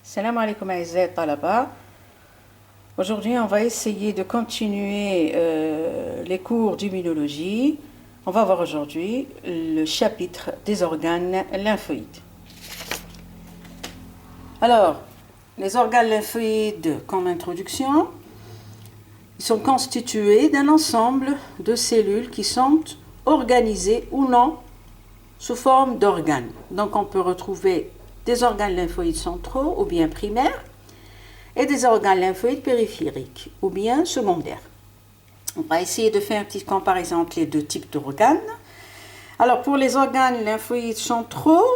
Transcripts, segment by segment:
Salam alaikum aïzat talaba. Aujourd'hui, on va essayer de continuer les cours d'immunologie. On va voir aujourd'hui le chapitre des organes lymphoïdes. Alors, les organes lymphoïdes, comme introduction, ils sont constitués d'un ensemble de cellules qui sont organisées ou non sous forme d'organes. Donc, on peut retrouver des organes lymphoïdes centraux ou bien primaires et des organes lymphoïdes périphériques ou bien secondaires. On va essayer de faire une petite comparaison entre les deux types d'organes. Alors pour les organes lymphoïdes centraux,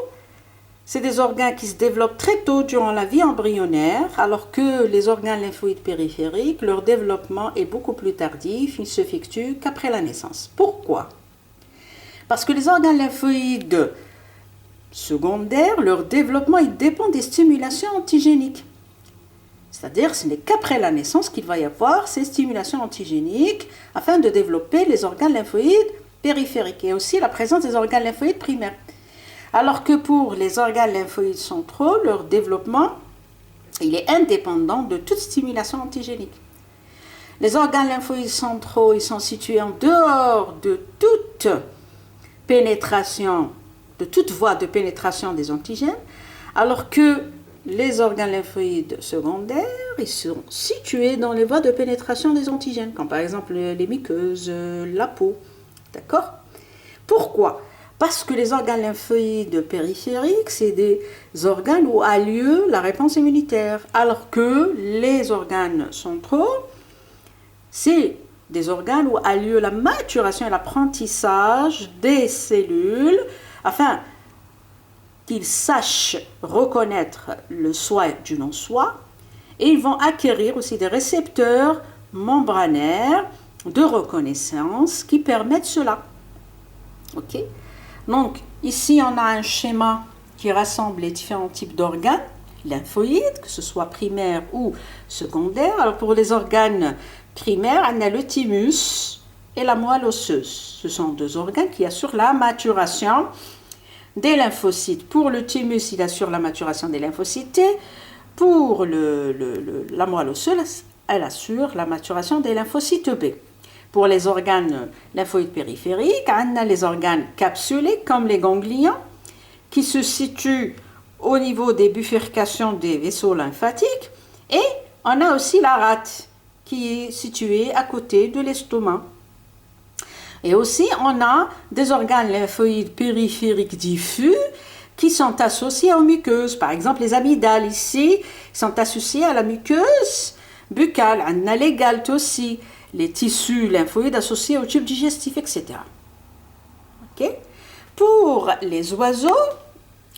c'est des organes qui se développent très tôt durant la vie embryonnaire, alors que les organes lymphoïdes périphériques, leur développement est beaucoup plus tardif, il ne s'effectue qu'après la naissance. Pourquoi? Parce que les organes lymphoïdes secondaires, leur développement il dépend des stimulations antigéniques. C'est-à-dire ce n'est qu'après la naissance qu'il va y avoir ces stimulations antigéniques afin de développer les organes lymphoïdes périphériques et aussi la présence des organes lymphoïdes primaires. Alors que pour les organes lymphoïdes centraux, leur développement il est indépendant de toute stimulation antigénique. Les organes lymphoïdes centraux ils sont situés en dehors de toute pénétration, de toute voie de pénétration des antigènes, alors que les organes lymphoïdes secondaires, ils sont situés dans les voies de pénétration des antigènes, comme par exemple les muqueuses, la peau. D'accord? Pourquoi? Parce que les organes lymphoïdes périphériques, c'est des organes où a lieu la réponse immunitaire, alors que les organes centraux, c'est des organes où a lieu la maturation et l'apprentissage des cellules, afin qu'ils sachent reconnaître le soi du non-soi, et ils vont acquérir aussi des récepteurs membranaires de reconnaissance qui permettent cela. Ok? Donc, ici, on a un schéma qui rassemble les différents types d'organes lymphoïdes, que ce soit primaires ou secondaires. Alors, pour les organes primaires, on a le thymus et la moelle osseuse. Ce sont deux organes qui assurent la maturation des lymphocytes. Pour le thymus, il assure la maturation des lymphocytes T. Pour la moelle osseuse, elle assure la maturation des lymphocytes B. Pour les organes lymphoïdes périphériques, on a les organes capsulés comme les ganglions qui se situent au niveau des bifurcations des vaisseaux lymphatiques, et on a aussi la rate qui est située à côté de l'estomac. Et aussi, on a des organes lymphoïdes périphériques diffus qui sont associés aux muqueuses. Par exemple, les amygdales ici sont associés à la muqueuse buccale. On a les galtes aussi, les tissus lymphoïdes associés au tube digestif, etc. Okay? Pour les oiseaux,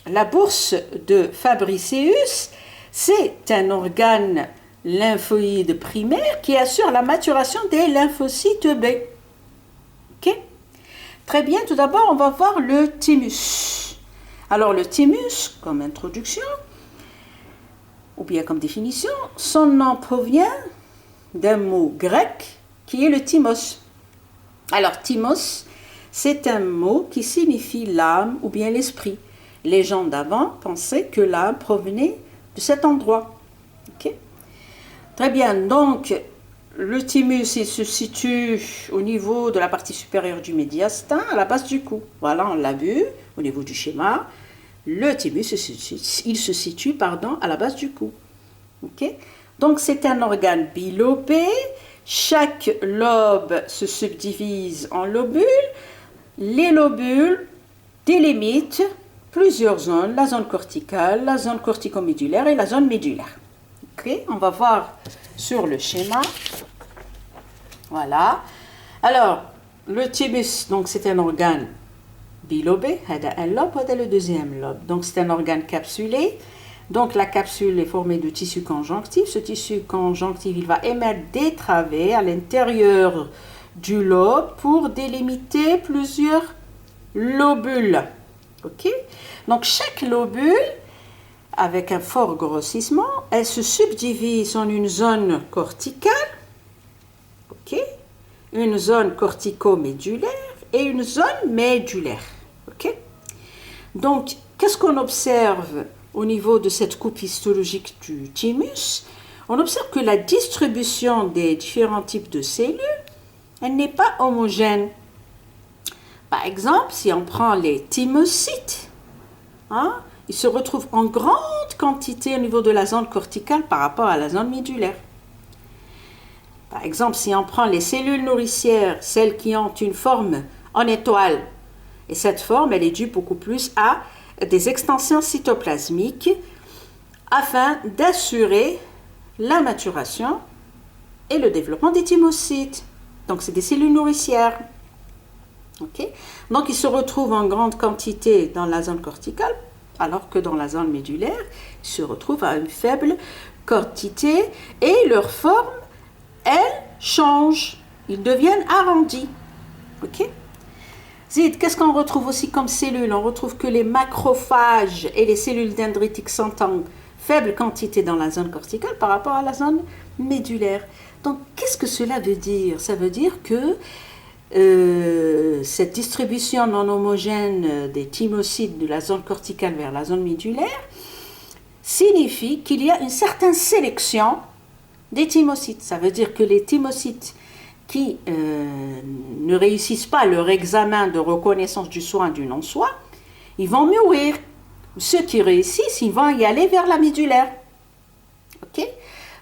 la bourse de Fabricius, c'est un organe lymphoïde primaire qui assure la maturation des lymphocytes B. Okay? Très bien, tout d'abord, on va voir le thymus. Alors, le thymus, comme introduction, ou bien comme définition, son nom provient d'un mot grec qui est le thymos. Alors, thymos, c'est un mot qui signifie l'âme ou bien l'esprit. Les gens d'avant pensaient que l'âme provenait de cet endroit. Okay? Très bien, donc, le thymus il se situe au niveau de la partie supérieure du médiastin, à la base du cou. Voilà, on l'a vu au niveau du schéma. Le thymus il se situe à la base du cou. Okay? Donc c'est un organe bilobé. Chaque lobe se subdivise en lobules. Les lobules délimitent plusieurs zones, la zone corticale, la zone corticomédulaire et la zone médulaire. Okay? On va voir sur le schéma. Voilà. Alors, le thymus, donc c'est un organe bilobé, un lobe, le deuxième lobe. Donc c'est un organe capsulé. Donc la capsule est formée de tissu conjonctif. Ce tissu conjonctif, il va émettre des travées à l'intérieur du lobe pour délimiter plusieurs lobules. Ok? Donc chaque lobule, avec un fort grossissement, elle se subdivise en une zone corticale, ok, une zone corticomédulaire et une zone médulaire. Ok? Donc, qu'est-ce qu'on observe au niveau de cette coupe histologique du thymus, on observe que la distribution des différents types de cellules, elle n'est pas homogène. Par exemple, si on prend les thymocytes, ils se retrouvent en grande quantité au niveau de la zone corticale par rapport à la zone médulaire. Par exemple, si on prend les cellules nourricières, celles qui ont une forme en étoile, et cette forme, elle est due beaucoup plus à des extensions cytoplasmiques afin d'assurer la maturation et le développement des thymocytes. Donc, c'est des cellules nourricières. Okay? Donc, ils se retrouvent en grande quantité dans la zone corticale, alors que dans la zone médulaire, ils se retrouvent à une faible quantité et leur forme, elle, change. Ils deviennent arrondis. Ok? Zid, qu'est-ce qu'on retrouve aussi comme cellules? On retrouve que les macrophages et les cellules dendritiques sont en faible quantité dans la zone corticale par rapport à la zone médulaire. Donc, qu'est-ce que cela veut dire? Ça veut dire que cette distribution non homogène des thymocytes de la zone corticale vers la zone médulaire signifie qu'il y a une certaine sélection des thymocytes. Ça veut dire que les thymocytes qui ne réussissent pas leur examen de reconnaissance du soi et du non-soi, ils vont mourir. Ceux qui réussissent, ils vont y aller vers la médulaire. Ok?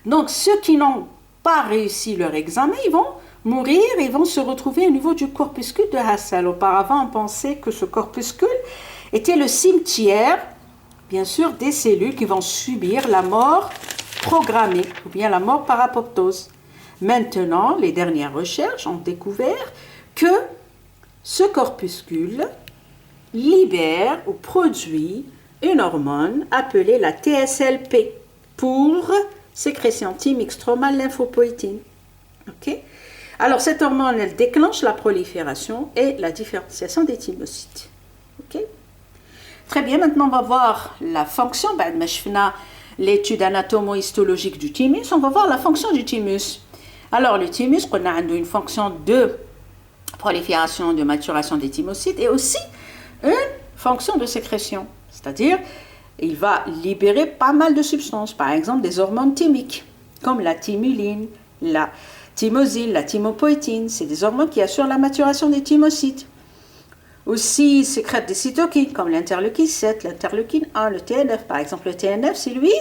Donc, ceux qui n'ont pas réussi leur examen, ils vont mourir et vont se retrouver au niveau du corpuscule de Hassel. Auparavant, on pensait que ce corpuscule était le cimetière, bien sûr, des cellules qui vont subir la mort programmée, ou bien la mort par apoptose. Maintenant, les dernières recherches ont découvert que ce corpuscule libère ou produit une hormone appelée la TSLP pour sécrétion thymique stromale lymphopoïétine. Ok? Alors, cette hormone, elle déclenche la prolifération et la différenciation des thymocytes. Ok? Très bien, maintenant on va voir la fonction. L'étude anatomo-histologique du thymus, on va voir la fonction du thymus. Alors, le thymus, on a une fonction de prolifération, de maturation des thymocytes et aussi une fonction de sécrétion. C'est-à-dire, il va libérer pas mal de substances, par exemple des hormones thymiques, comme la thymuline, la thymosine, la thymopoïétine. C'est des hormones qui assurent la maturation des thymocytes. Aussi, il sécrète des cytokines, comme l'interleukine 7, l'interleukine 1, le TNF. Par exemple, le TNF, c'est lui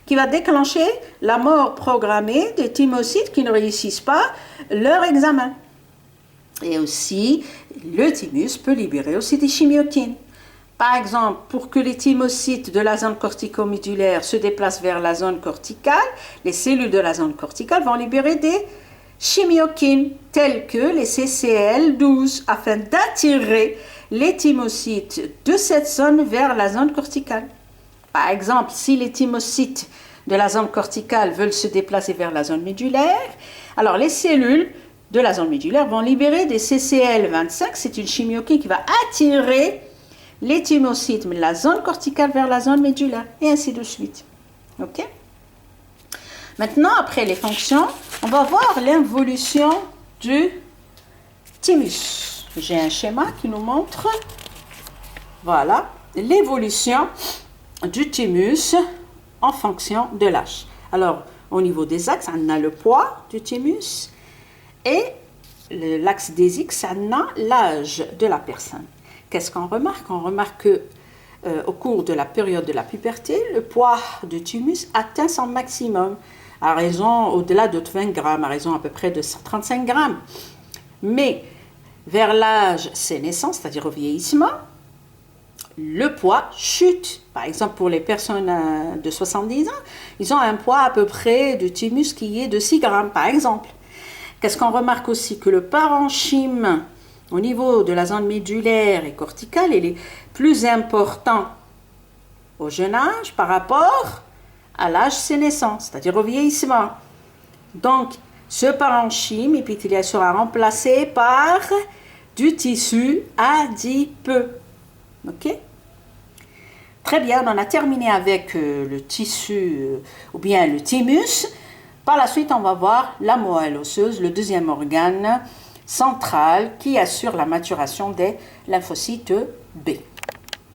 qui va déclencher la mort programmée des thymocytes qui ne réussissent pas leur examen. Et aussi, le thymus peut libérer aussi des chimiokines. Par exemple, pour que les thymocytes de la zone corticomédulaire se déplacent vers la zone corticale, les cellules de la zone corticale vont libérer des chimiokines telles que les CCL12 afin d'attirer les thymocytes de cette zone vers la zone corticale. Par exemple, si les thymocytes de la zone corticale veulent se déplacer vers la zone médulaire, alors les cellules de la zone médulaire vont libérer des CCL25, c'est une chimiokine qui va attirer les thymocytes de la zone corticale vers la zone médulaire, et ainsi de suite. Ok? Maintenant, après les fonctions, on va voir l'involution du thymus. J'ai un schéma qui nous montre, voilà, l'évolution du thymus en fonction de l'âge. Alors, au niveau des axes, on a le poids du thymus et l'axe des X, on a l'âge de la personne. Qu'est-ce qu'on remarque? On remarque que au cours de la période de la puberté, le poids du thymus atteint son maximum, à raison au-delà de 20 grammes, à raison à peu près de 135 grammes. Mais vers l'âge sénescent, c'est-à-dire au vieillissement, le poids chute. Par exemple, pour les personnes de 70 ans, ils ont un poids à peu près de thymus qui est de 6 grammes, par exemple. Qu'est-ce qu'on remarque aussi? Que le parenchyme au niveau de la zone médulaire et corticale, il est plus important au jeune âge par rapport à l'âge sénescent, c'est-à-dire au vieillissement. Donc, ce parenchyme épithélial sera remplacé par du tissu adipeux. Ok? Très bien, on a terminé avec le tissu ou bien le thymus. Par la suite, on va voir la moelle osseuse, le deuxième organe central qui assure la maturation des lymphocytes B.